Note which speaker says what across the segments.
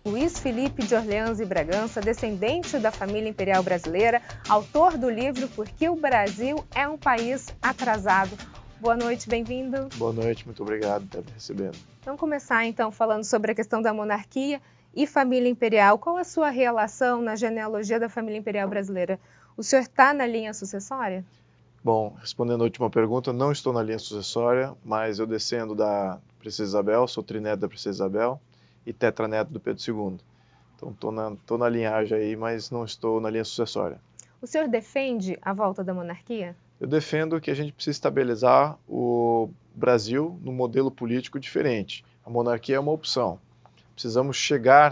Speaker 1: Luiz Felipe de Orleans e Bragança, descendente da família imperial brasileira, autor do livro Por que o Brasil é um país atrasado. Boa noite, bem-vindo.
Speaker 2: Boa noite, muito obrigado por estar me recebendo.
Speaker 1: Vamos começar então falando sobre a questão da monarquia e família imperial. Qual a sua relação na genealogia da família imperial brasileira? O senhor está na linha sucessória?
Speaker 2: Bom, respondendo a última pergunta, não estou na linha sucessória, mas eu descendo da Princesa Isabel, sou trineto da Princesa Isabel e tetraneto do Pedro II. Então estou na linhagem aí, mas não estou na linha sucessória.
Speaker 1: O senhor defende a volta da monarquia?
Speaker 2: Eu defendo que a gente precisa estabilizar o Brasil num modelo político diferente. A monarquia é uma opção. Precisamos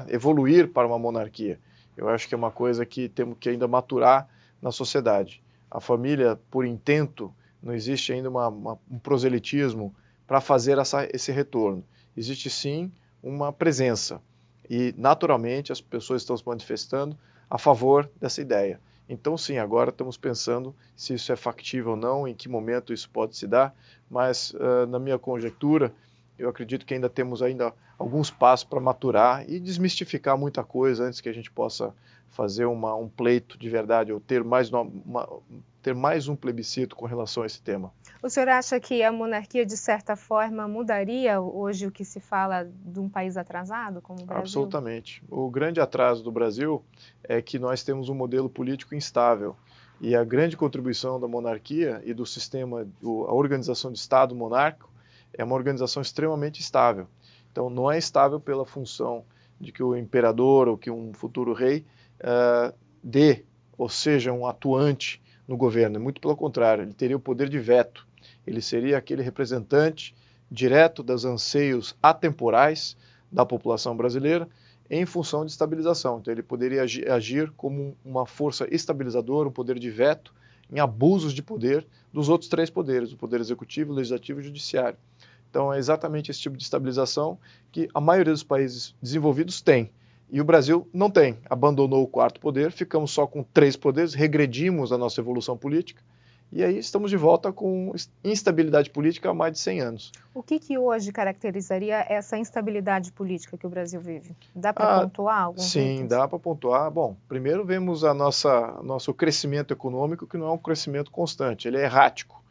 Speaker 2: evoluir para uma monarquia. Eu acho que é uma coisa que temos que ainda maturar na sociedade. A família, por intento, não existe ainda um proselitismo para fazer esse retorno. Existe sim uma presença e, naturalmente, as pessoas estão se manifestando a favor dessa ideia. Então, sim, agora estamos pensando se isso é factível ou não, em que momento isso pode se dar, mas, na minha conjectura, eu acredito que ainda temos alguns passos para maturar e desmistificar muita coisa antes que a gente possa fazer um pleito de verdade ou ter mais um plebiscito com relação a esse tema.
Speaker 1: O senhor acha que a monarquia, de certa forma, mudaria hoje o que se fala de um país atrasado como o Brasil?
Speaker 2: Absolutamente. O grande atraso do Brasil é que nós temos um modelo político instável. E a grande contribuição da monarquia e do sistema, a organização de Estado monárquico, é uma organização extremamente estável. Então, não é estável pela função de que o imperador ou que um futuro rei ou seja, um atuante no governo. Muito pelo contrário, ele teria o poder de veto. Ele seria aquele representante direto dos anseios atemporais da população brasileira em função de estabilização. Então, ele poderia agir como uma força estabilizadora, um poder de veto em abusos de poder dos outros três poderes, o poder executivo, legislativo e judiciário. Então, é exatamente esse tipo de estabilização que a maioria dos países desenvolvidos tem. E o Brasil não tem. Abandonou o quarto poder, ficamos só com 3 poderes, regredimos a nossa evolução política, e aí estamos de volta com instabilidade política há mais de 100 anos.
Speaker 1: O que hoje caracterizaria essa instabilidade política que o Brasil vive? Dá para pontuar alguns
Speaker 2: Sim,
Speaker 1: itens?
Speaker 2: dá para pontuar. Bom, primeiro vemos nosso crescimento econômico, que não é um crescimento constante, ele é errático.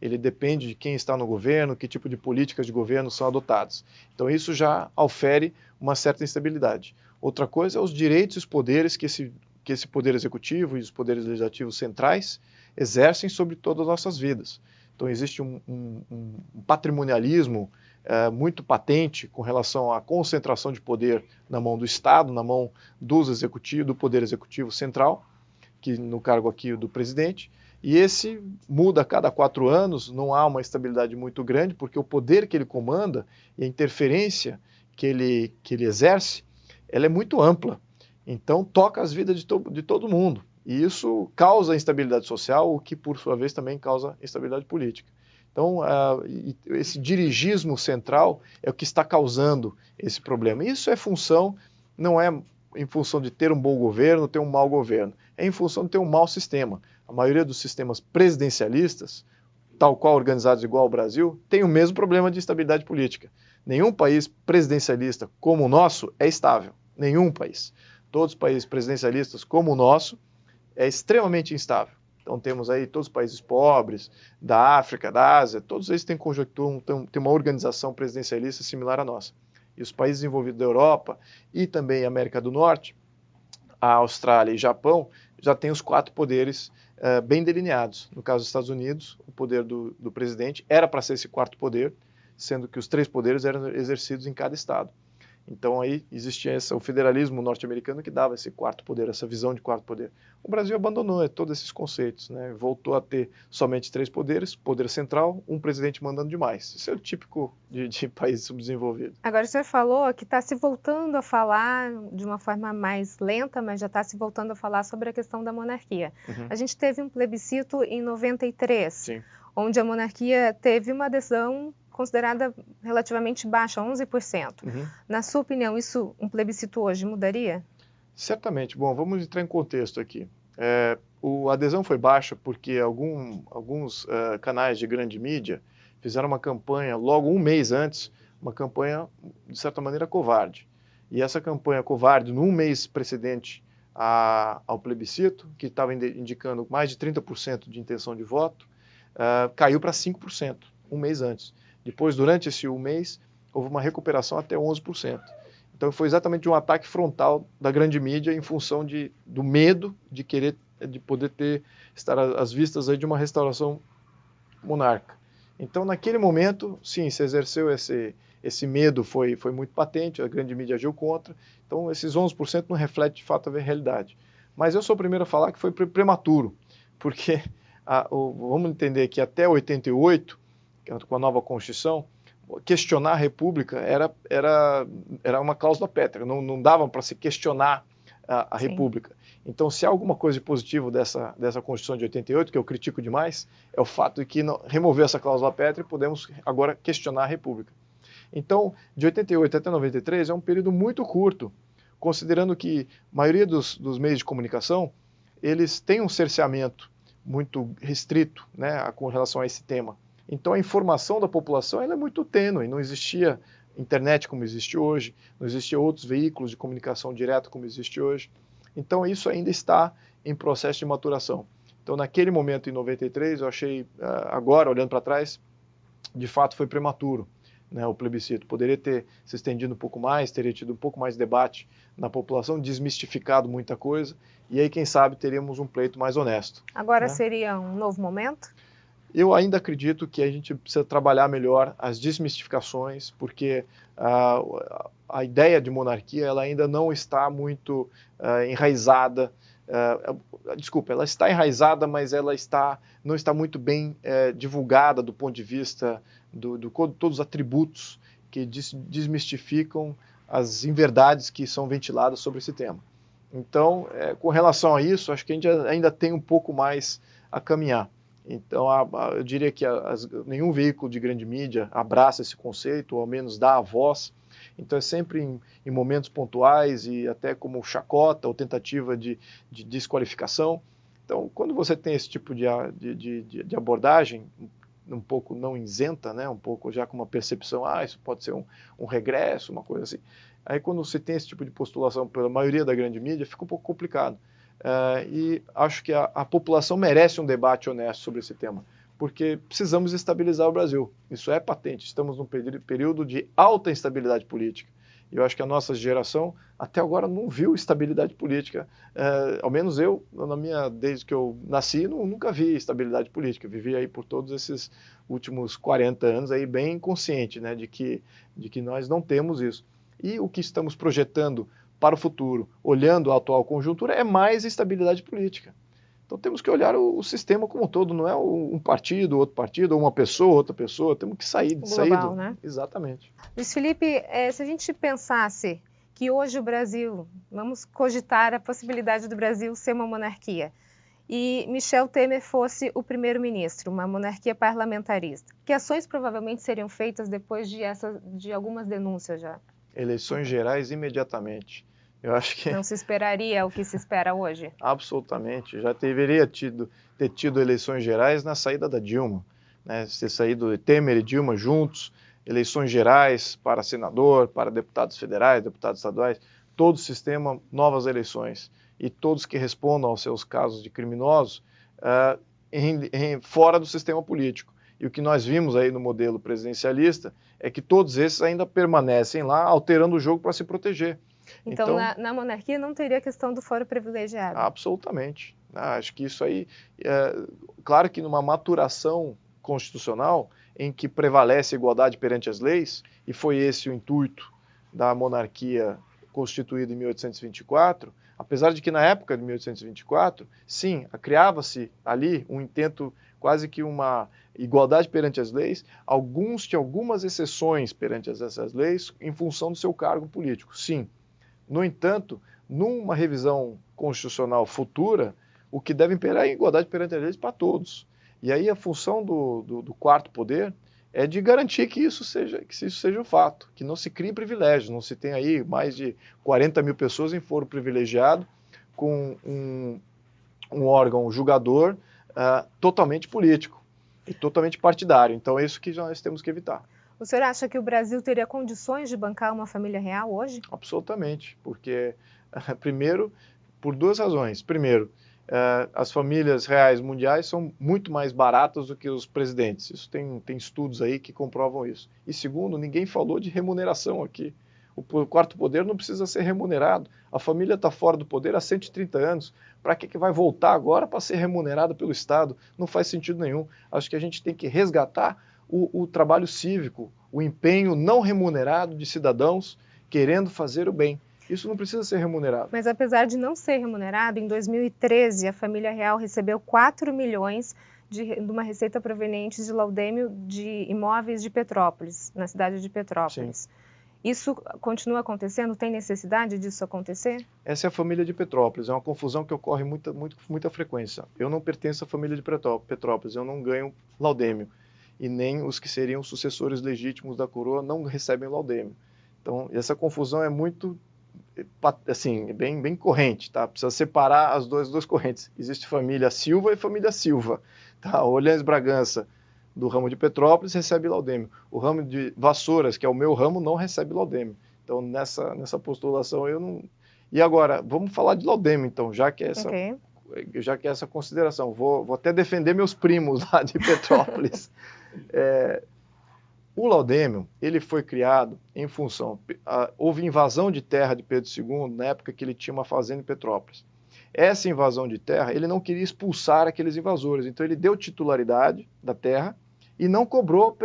Speaker 2: Ele depende de quem está no governo, que tipo de políticas de governo são adotadas. Então isso já aufere uma certa instabilidade. Outra coisa é os direitos e os poderes que esse poder executivo e os poderes legislativos centrais exercem sobre todas as nossas vidas. Então existe um patrimonialismo muito patente com relação à concentração de poder na mão do Estado, na mão do poder executivo central, que no cargo aqui do presidente, e esse muda a cada 4 anos, não há uma estabilidade muito grande, porque o poder que ele comanda e a interferência que ele exerce, ela é muito ampla. Então toca as vidas de todo mundo. E isso causa instabilidade social, o que por sua vez também causa instabilidade política. Então esse dirigismo central é o que está causando esse problema. Isso não é em função de ter um bom governo, ter um mau governo. É em função de ter um mau sistema. A maioria dos sistemas presidencialistas, tal qual organizados igual ao Brasil, tem o mesmo problema de instabilidade política. Nenhum país presidencialista como o nosso é estável. Nenhum país. Todos os países presidencialistas como o nosso é extremamente instável. Então temos aí todos os países pobres, da África, da Ásia, todos eles têm conjuntura, têm uma organização presidencialista similar à nossa. E os países desenvolvidos da Europa e também América do Norte, a Austrália e Japão, já têm os 4 poderes bem delineados. No caso dos Estados Unidos, o poder do presidente era para ser esse 4º poder, sendo que os 3 poderes eram exercidos em cada estado. Então aí existia o federalismo norte-americano que dava esse 4º poder, essa visão de 4º poder. O Brasil abandonou todos esses conceitos, né? Voltou a ter somente 3 poderes, poder central, um presidente mandando demais. Isso é o típico de país subdesenvolvido.
Speaker 1: Agora o senhor falou que está se voltando a falar de uma forma mais lenta, mas já está se voltando a falar sobre a questão da monarquia.
Speaker 2: Uhum.
Speaker 1: A gente teve um plebiscito em 93,
Speaker 2: Sim.
Speaker 1: Onde a monarquia teve uma adesão considerada relativamente baixa, 11%.
Speaker 2: Uhum.
Speaker 1: Na sua opinião, um plebiscito hoje mudaria?
Speaker 2: Certamente. Bom, vamos entrar em contexto aqui. A adesão foi baixa porque alguns canais de grande mídia fizeram uma campanha logo um mês antes, uma campanha, de certa maneira, covarde. E essa campanha covarde, num mês precedente ao plebiscito, que estava indicando mais de 30% de intenção de voto, caiu para 5%, um mês antes. Depois, durante esse um mês, houve uma recuperação até 11%. Então foi exatamente um ataque frontal da grande mídia em função do medo de poder estar às vistas aí de uma restauração monarca. Então, naquele momento, sim, se exerceu esse medo, foi muito patente, a grande mídia agiu contra. Então, esses 11% não refletem de fato a realidade. Mas eu sou o primeiro a falar que foi prematuro, porque vamos entender que até 88, com a nova Constituição, questionar a República era uma cláusula pétrea, não dava para se questionar a República. Então, se há alguma coisa de positivo dessa Constituição de 88, que eu critico demais, é o fato de que remover essa cláusula pétrea, podemos agora questionar a República. Então, de 88 até 93 é um período muito curto, considerando que a maioria dos meios de comunicação, eles têm um cerceamento muito restrito, né, com relação a esse tema. Então, a informação da população ela é muito tênue, não existia internet como existe hoje, não existiam outros veículos de comunicação direta como existe hoje. Então, isso ainda está em processo de maturação. Então, naquele momento, em 93, eu achei, agora, olhando para trás, de fato foi prematuro, né, o plebiscito. Poderia ter se estendido um pouco mais, teria tido um pouco mais de debate na população, desmistificado muita coisa, e aí, quem sabe, teríamos um pleito mais honesto.
Speaker 1: Agora,
Speaker 2: né?
Speaker 1: Seria um novo momento?
Speaker 2: Eu ainda acredito que a gente precisa trabalhar melhor as desmistificações, porque a ideia de monarquia ela ainda não está muito enraizada. Desculpa, ela está enraizada, mas ela não está muito bem divulgada do ponto de vista de todos os atributos que desmistificam as inverdades que são ventiladas sobre esse tema. Então, com relação a isso, acho que a gente ainda tem um pouco mais a caminhar. Então, eu diria que nenhum veículo de grande mídia abraça esse conceito, ou ao menos dá a voz. Então, é sempre em momentos pontuais e até como chacota ou tentativa de desqualificação. Então, quando você tem esse tipo de abordagem, um pouco não isenta, né, um pouco já com uma percepção, isso pode ser um regresso, uma coisa assim. Aí, quando você tem esse tipo de postulação pela maioria da grande mídia, fica um pouco complicado. E acho que a população merece um debate honesto sobre esse tema, porque precisamos estabilizar o Brasil. Isso é patente. Estamos num período de alta instabilidade política. E eu acho que a nossa geração, até agora, não viu estabilidade política. Ao menos eu, desde que eu nasci, nunca vi estabilidade política. Vivi aí por todos esses últimos 40 anos aí bem consciente, né, de que nós não temos isso. E o que estamos projetando para o futuro, olhando a atual conjuntura, é mais estabilidade política. Então temos que olhar o sistema como um todo, não é um partido, outro partido, ou uma pessoa, outra pessoa, temos que sair
Speaker 1: global, né?
Speaker 2: Exatamente.
Speaker 1: Luiz Felipe, se a gente pensasse que hoje o Brasil, vamos cogitar a possibilidade do Brasil ser uma monarquia, e Michel Temer fosse o primeiro-ministro, uma monarquia parlamentarista, que ações provavelmente seriam feitas depois de algumas denúncias já?
Speaker 2: Eleições gerais imediatamente. Eu acho que...
Speaker 1: Não se esperaria o que se espera hoje?
Speaker 2: Absolutamente. Já deveria ter tido eleições gerais na saída da Dilma, né? Ter saído Temer e Dilma juntos, eleições gerais para senador, para deputados federais, deputados estaduais, todo o sistema, novas eleições. E todos que respondam aos seus casos de criminosos fora do sistema político. E o que nós vimos aí no modelo presidencialista é que todos esses ainda permanecem lá, alterando o jogo para se proteger.
Speaker 1: Então na monarquia não teria a questão do foro privilegiado?
Speaker 2: Absolutamente. Acho que isso aí, claro que numa maturação constitucional em que prevalece a igualdade perante as leis, e foi esse o intuito da monarquia constituída em 1824, apesar de que na época de 1824, sim, criava-se ali um intento, quase que uma igualdade perante as leis, alguns tinham algumas exceções perante essas leis em função do seu cargo político, sim. No entanto, numa revisão constitucional futura, o que deve imperar é a igualdade perante as leis para todos. E aí a função do quarto poder é de garantir que isso seja um fato, que não se crie privilégios, não se tem aí mais de 40 mil pessoas em foro privilegiado com um órgão julgador totalmente político e totalmente partidário. Então é isso que nós temos que evitar.
Speaker 1: O senhor acha que o Brasil teria condições de bancar uma família real hoje?
Speaker 2: Absolutamente, porque, primeiro, por duas razões. Primeiro, as famílias reais mundiais são muito mais baratas do que os presidentes. Isso tem estudos aí que comprovam isso. E segundo, ninguém falou de remuneração aqui. O quarto poder não precisa ser remunerado. A família está fora do poder há 130 anos. Para que vai voltar agora para ser remunerada pelo Estado? Não faz sentido nenhum. Acho que a gente tem que resgatar o trabalho cívico, o empenho não remunerado de cidadãos querendo fazer o bem. Isso não precisa ser remunerado.
Speaker 1: Mas apesar de não ser remunerado, em 2013 a família real recebeu 4 milhões de uma receita proveniente de laudêmio de imóveis de Petrópolis, na cidade de Petrópolis. Sim. Isso continua acontecendo? Tem necessidade disso acontecer?
Speaker 2: Essa é a família de Petrópolis. É uma confusão que ocorre com muita frequência. Eu não pertenço à família de Petrópolis. Eu não ganho laudêmio. E nem os que seriam sucessores legítimos da coroa não recebem laudêmio. Então, essa confusão é muito, assim, bem corrente, tá? Precisa separar as duas correntes. Existe família Silva e família Silva. Tá? Orleans Bragança, do ramo de Petrópolis, recebe laudêmio. O ramo de Vassouras, que é o meu ramo, não recebe laudêmio. Então, nessa postulação, eu não... E agora, vamos falar de laudêmio, então, já que é essa consideração. Vou até defender meus primos lá de Petrópolis. O laudêmio, ele foi criado em função... houve invasão de terra de Pedro II, na época que ele tinha uma fazenda em Petrópolis. Essa invasão de terra, ele não queria expulsar aqueles invasores, então ele deu titularidade da terra e não cobrou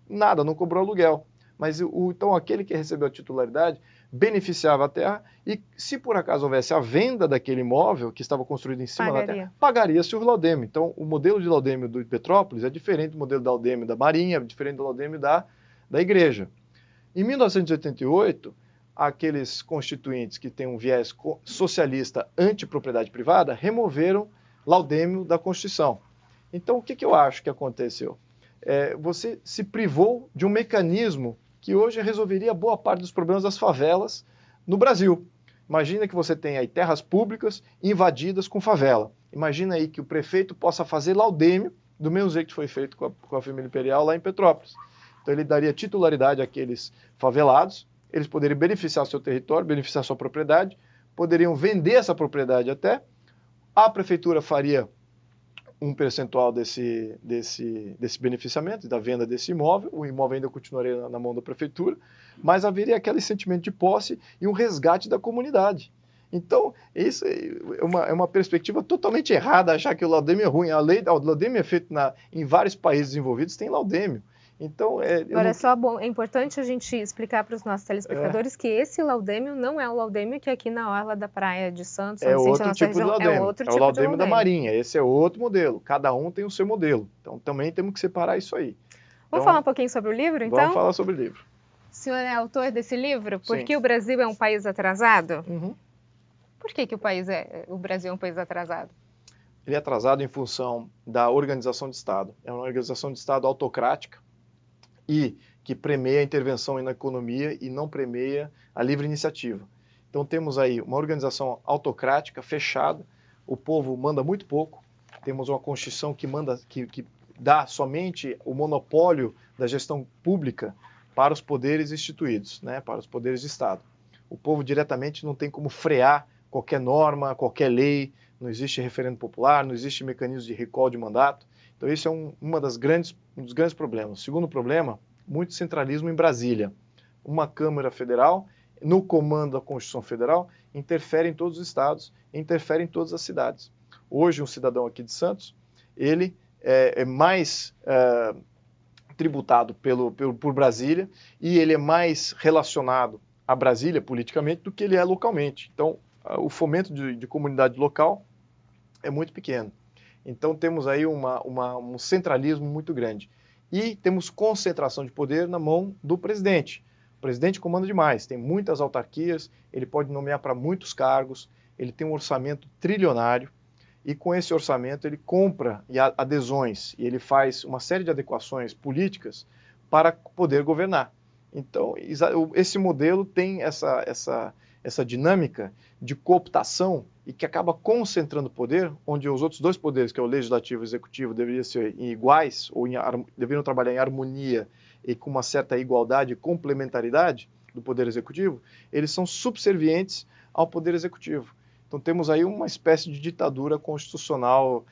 Speaker 2: nada, não cobrou aluguel. Mas então aquele que recebeu a titularidade beneficiava a terra e se por acaso houvesse a venda daquele imóvel que estava construído em cima da terra, pagaria-se o laudêmio. Então o modelo de laudêmio do Petrópolis é diferente do modelo de laudêmio da Marinha, é diferente do laudêmio da Igreja. Em 1988, aqueles constituintes que têm um viés socialista anti-propriedade privada removeram laudêmio da Constituição. Então o que eu acho que aconteceu? Você se privou de um mecanismo que hoje resolveria boa parte dos problemas das favelas no Brasil. Imagina que você tem aí terras públicas invadidas com favela. Imagina aí que o prefeito possa fazer laudêmio, do mesmo jeito que foi feito com a família imperial lá em Petrópolis. Então ele daria titularidade àqueles favelados, eles poderiam beneficiar o seu território, beneficiar a sua propriedade, poderiam vender essa propriedade até, a prefeitura faria um percentual desse beneficiamento, da venda desse imóvel, o imóvel ainda continuaria na mão da prefeitura, mas haveria aquele sentimento de posse e um resgate da comunidade. Então, isso é uma perspectiva totalmente errada, achar que o laudêmio é ruim. O laudêmio é feito em vários países desenvolvidos, tem laudêmio. Então,
Speaker 1: agora é importante a gente explicar para os nossos telespectadores que esse laudêmio não é o laudêmio que aqui na orla da praia de Santos,
Speaker 2: é outro tipo de laudêmio.
Speaker 1: É outro tipo
Speaker 2: o laudêmio da Marinha, esse é outro modelo. Cada um tem o seu modelo. Então também temos que separar isso aí.
Speaker 1: Vamos falar um pouquinho sobre o livro, então?
Speaker 2: Vamos falar sobre o livro.
Speaker 1: O senhor é autor desse livro? Por
Speaker 2: Sim.
Speaker 1: que o Brasil é um país atrasado?
Speaker 2: Uhum.
Speaker 1: Por que o Brasil é um país atrasado?
Speaker 2: Ele é atrasado em função da organização de Estado. É uma organização de Estado autocrática, e que premia a intervenção na economia e não premia a livre iniciativa. Então temos aí uma organização autocrática, fechada, o povo manda muito pouco, temos uma Constituição que dá somente o monopólio da gestão pública para os poderes instituídos, né, para os poderes de Estado. O povo diretamente não tem como frear qualquer norma, qualquer lei, não existe referendo popular, não existe mecanismo de recall de mandato. Então esse é um dos grandes problemas. O segundo problema, muito centralismo em Brasília. Uma Câmara Federal, no comando da Constituição Federal, interfere em todos os estados, interfere em todas as cidades. Hoje, um cidadão aqui de Santos, ele é mais tributado por Brasília e ele é mais relacionado a Brasília politicamente do que ele é localmente. Então, o fomento de comunidade local é muito pequeno. Então temos aí um centralismo muito grande. E temos concentração de poder na mão do presidente. O presidente comanda demais, tem muitas autarquias, ele pode nomear para muitos cargos, ele tem um orçamento trilionário, e com esse orçamento ele compra adesões, e ele faz uma série de adequações políticas para poder governar. Então, esse modelo tem essa dinâmica de cooptação e que acaba concentrando poder, onde os outros dois poderes, que é o legislativo e o executivo, deveriam ser iguais, ou deveriam trabalhar em harmonia e com uma certa igualdade e complementaridade do Poder Executivo, eles são subservientes ao Poder Executivo. Então temos aí uma espécie de ditadura constitucional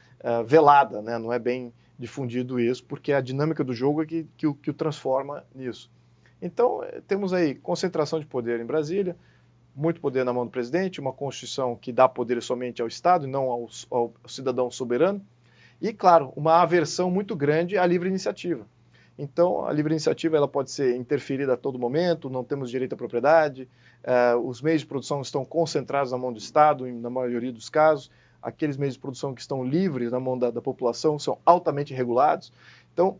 Speaker 2: velada, né? Não é bem difundido isso, porque a dinâmica do jogo é que o transforma nisso. Então temos aí concentração de poder em Brasília, muito poder na mão do presidente, uma Constituição que dá poder somente ao Estado e não ao cidadão soberano, e, claro, uma aversão muito grande à livre iniciativa. Então, a livre iniciativa ela pode ser interferida a todo momento, não temos direito à propriedade, os meios de produção estão concentrados na mão do Estado, na maioria dos casos, aqueles meios de produção que estão livres na mão da população são altamente regulados. Então,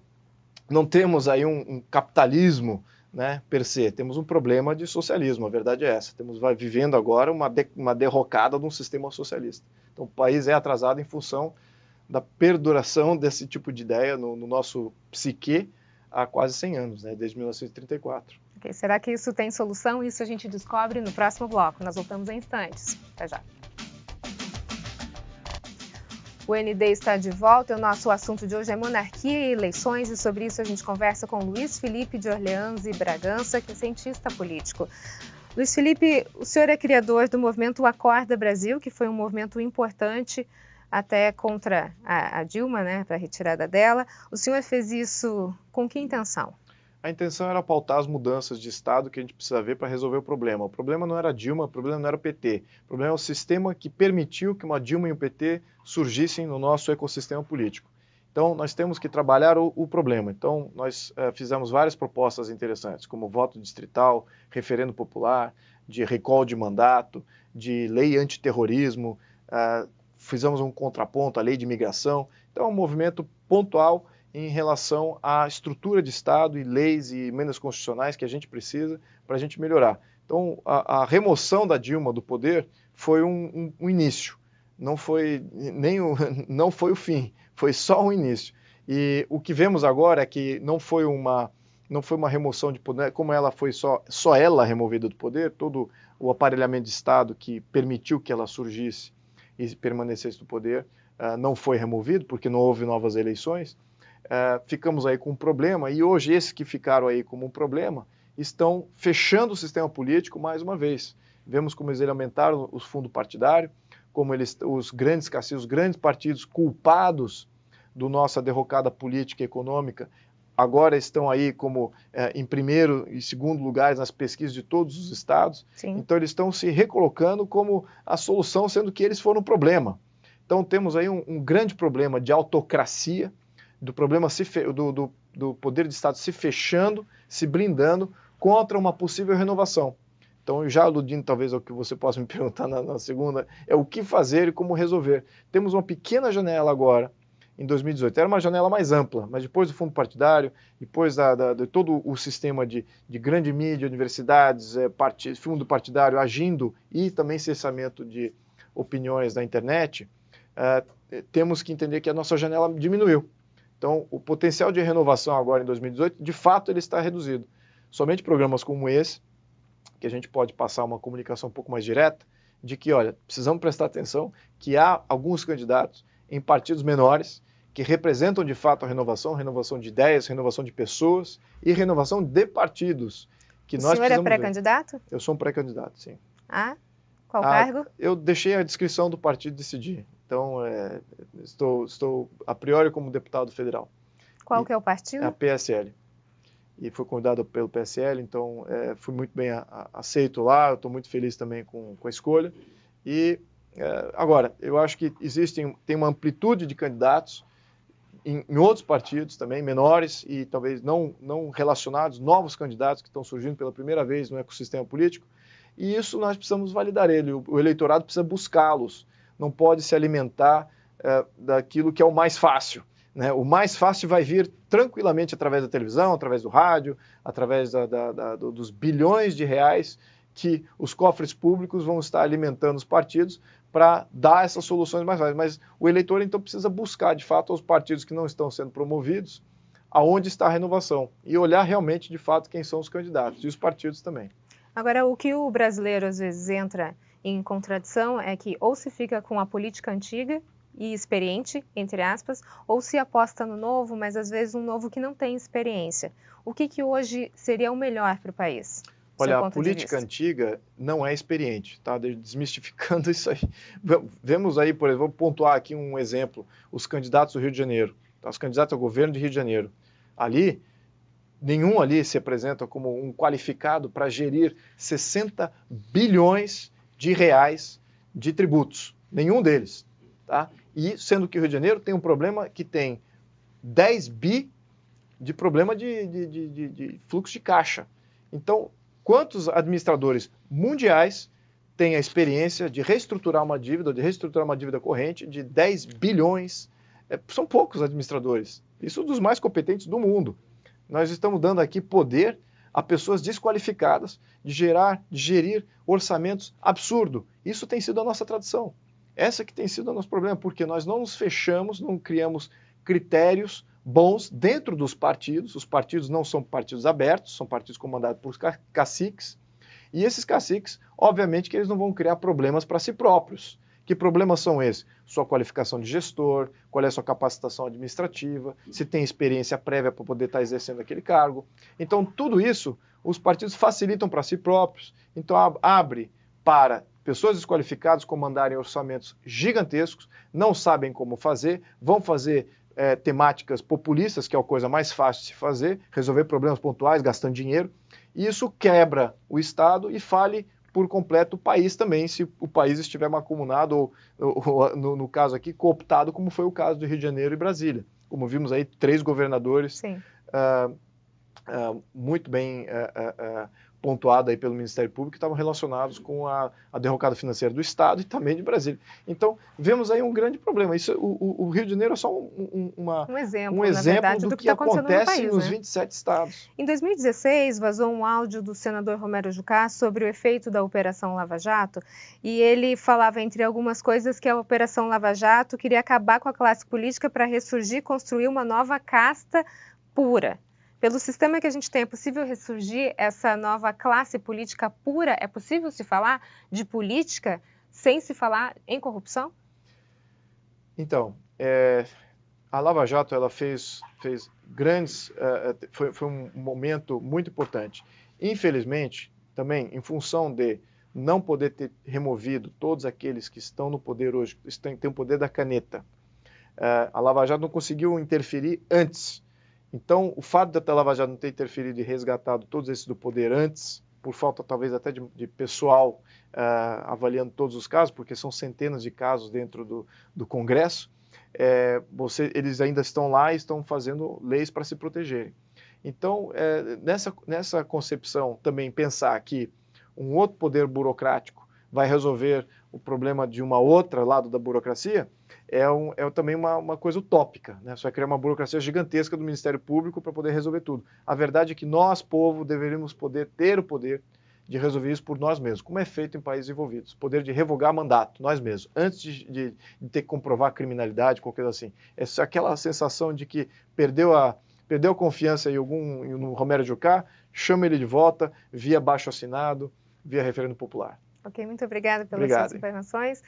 Speaker 2: não temos aí um capitalismo, né, per se, temos um problema de socialismo, a verdade é essa. Vai vivendo agora uma derrocada de um sistema socialista. Então, o país é atrasado em função da perduração desse tipo de ideia no nosso psique há quase 100 anos, né, desde 1934.
Speaker 1: Okay, será que isso tem solução? Isso a gente descobre no próximo bloco. Nós voltamos em instantes. Até já. O ND está de volta. O nosso assunto de hoje é monarquia e eleições, e sobre isso a gente conversa com Luiz Felipe de Orleans e Bragança, que é cientista político. Luiz Felipe, o senhor é criador do movimento Acorda Brasil, que foi um movimento importante até contra a Dilma, né, para a retirada dela. O senhor fez isso com que intenção?
Speaker 2: A intenção era pautar as mudanças de Estado que a gente precisa ver para resolver o problema. O problema não era a Dilma, o problema não era o PT. O problema é o sistema que permitiu que uma Dilma e um PT surgissem no nosso ecossistema político. Então, nós temos que trabalhar o problema. Então, nós fizemos várias propostas interessantes, como voto distrital, referendo popular, de recall de mandato, de lei antiterrorismo, fizemos um contraponto à lei de imigração. Então, é um movimento pontual em relação à estrutura de Estado e leis e emendas constitucionais que a gente precisa para a gente melhorar. Então, a remoção da Dilma do poder foi um início, não foi o fim, foi só um início. E o que vemos agora é que não foi uma remoção de poder, como ela foi só ela removida do poder, todo o aparelhamento de Estado que permitiu que ela surgisse e permanecesse no poder não foi removido, porque não houve novas eleições. Ficamos aí com um problema, e hoje esses que ficaram aí como um problema estão fechando o sistema político mais uma vez. Vemos como eles aumentaram os fundos partidários, como os grandes caciques, os grandes partidos culpados da nossa derrocada política e econômica, agora estão aí como em primeiro e segundo lugares nas pesquisas de todos os estados.
Speaker 1: Sim.
Speaker 2: Então eles estão se recolocando como a solução, sendo que eles foram o problema. Então temos aí um grande problema de autocracia, do problema do poder de Estado se fechando, se blindando contra uma possível renovação. Então, já aludindo talvez ao que você possa me perguntar na segunda, é o que fazer e como resolver. Temos uma pequena janela agora, em 2018. Era uma janela mais ampla, mas depois do fundo partidário, depois de todo o sistema de grande mídia, universidades, fundo partidário agindo e também cessamento de opiniões na internet, temos que entender que a nossa janela diminuiu. Então, o potencial de renovação agora em 2018, de fato, ele está reduzido. Somente programas como esse, que a gente pode passar uma comunicação um pouco mais direta, de que, olha, precisamos prestar atenção que há alguns candidatos em partidos menores que representam de fato a renovação de ideias, renovação de pessoas e renovação de partidos.
Speaker 1: O senhor é pré-candidato?
Speaker 2: Eu sou um pré-candidato, sim.
Speaker 1: Qual cargo?
Speaker 2: Eu deixei a descrição do partido decidir. Então, estou a priori como deputado federal.
Speaker 1: Qual que é o partido?
Speaker 2: É a PSL. E fui convidado pelo PSL, então fui muito bem aceito lá, estou muito feliz também com a escolha. E agora, eu acho que tem uma amplitude de candidatos em outros partidos também, menores e talvez não relacionados, novos candidatos que estão surgindo pela primeira vez no ecossistema político, e isso nós precisamos validar ele, o eleitorado precisa buscá-los, não pode se alimentar daquilo que é o mais fácil. Né? O mais fácil vai vir tranquilamente através da televisão, através do rádio, através dos bilhões de reais que os cofres públicos vão estar alimentando os partidos para dar essas soluções mais fáceis. Mas o eleitor, então, precisa buscar, de fato, os partidos que não estão sendo promovidos, aonde está a renovação, e olhar realmente, de fato, quem são os candidatos, e os partidos também.
Speaker 1: Agora, o que o brasileiro, às vezes, entra em contradição é que ou se fica com a política antiga e experiente, entre aspas, ou se aposta no novo, mas às vezes um novo que não tem experiência. O que hoje seria o melhor para o país?
Speaker 2: Olha, a política antiga não é experiente, tá? Desmistificando isso aí. Vemos aí, por exemplo, vou pontuar aqui um exemplo, os candidatos do Rio de Janeiro, tá? Os candidatos ao governo de Rio de Janeiro. Ali, nenhum ali se apresenta como um qualificado para gerir 60 bilhões de reais de tributos. Nenhum deles, tá? E sendo que o Rio de Janeiro tem um problema que tem 10 bi de problema de fluxo de caixa. Então, quantos administradores mundiais têm a experiência de reestruturar uma dívida corrente de 10 bilhões? São poucos administradores. Isso dos mais competentes do mundo. Nós estamos dando aqui poder a pessoas desqualificadas de gerir orçamentos absurdos. Isso tem sido a nossa tradição. Essa que tem sido o nosso problema, porque nós não nos fechamos, não criamos critérios bons dentro dos partidos. Os partidos não são partidos abertos, são partidos comandados por caciques, e esses caciques, obviamente que eles não vão criar problemas para si próprios. Que problemas são esses? Sua qualificação de gestor, qual é a sua capacitação administrativa, se tem experiência prévia para poder estar exercendo aquele cargo. Então, tudo isso, os partidos facilitam para si próprios. Então, abre para pessoas desqualificadas comandarem orçamentos gigantescos, não sabem como fazer, vão fazer temáticas populistas, que é a coisa mais fácil de se fazer, resolver problemas pontuais, gastando dinheiro, e isso quebra o Estado e fale por completo o país também, se o país estiver mancomunado ou no caso aqui, cooptado, como foi o caso do Rio de Janeiro e Brasília. Como vimos aí, 3 governadores muito bem pontuado aí pelo Ministério Público, que estavam relacionados com a derrocada financeira do Estado e também de Brasília. Então, vemos aí um grande problema. Isso, o Rio de Janeiro é só um exemplo
Speaker 1: verdade,
Speaker 2: do que acontece
Speaker 1: país,
Speaker 2: nos
Speaker 1: né?
Speaker 2: 27 estados.
Speaker 1: Em 2016, vazou um áudio do senador Romero Jucá sobre o efeito da Operação Lava Jato, e ele falava, entre algumas coisas, que a Operação Lava Jato queria acabar com a classe política para ressurgir e construir uma nova casta pura. Pelo sistema que a gente tem, é possível ressurgir essa nova classe política pura? É possível se falar de política sem se falar em corrupção?
Speaker 2: Então, a Lava Jato ela fez grandes... foi um momento muito importante. Infelizmente, também, em função de não poder ter removido todos aqueles que estão no poder hoje, têm o poder da caneta, a Lava Jato não conseguiu interferir antes. Então, o fato da Lava Jato não ter interferido e resgatado todos esses do poder antes, por falta talvez até de pessoal avaliando todos os casos, porque são centenas de casos dentro do Congresso, eles ainda estão lá e estão fazendo leis para se protegerem. Então, nessa concepção, também pensar que um outro poder burocrático vai resolver o problema de uma outra lado da burocracia, é também uma coisa utópica, né? Você vai criar uma burocracia gigantesca do Ministério Público para poder resolver tudo. A verdade é que nós, povo, deveríamos ter o poder de resolver isso por nós mesmos, como é feito em países envolvidos. Poder de revogar mandato, nós mesmos, antes de ter que comprovar criminalidade, qualquer coisa assim. É aquela sensação de que perdeu a confiança no Romero Jucá, chama ele de volta via abaixo-assinado, via referendo popular.
Speaker 1: Ok, muito obrigada pelas suas informações.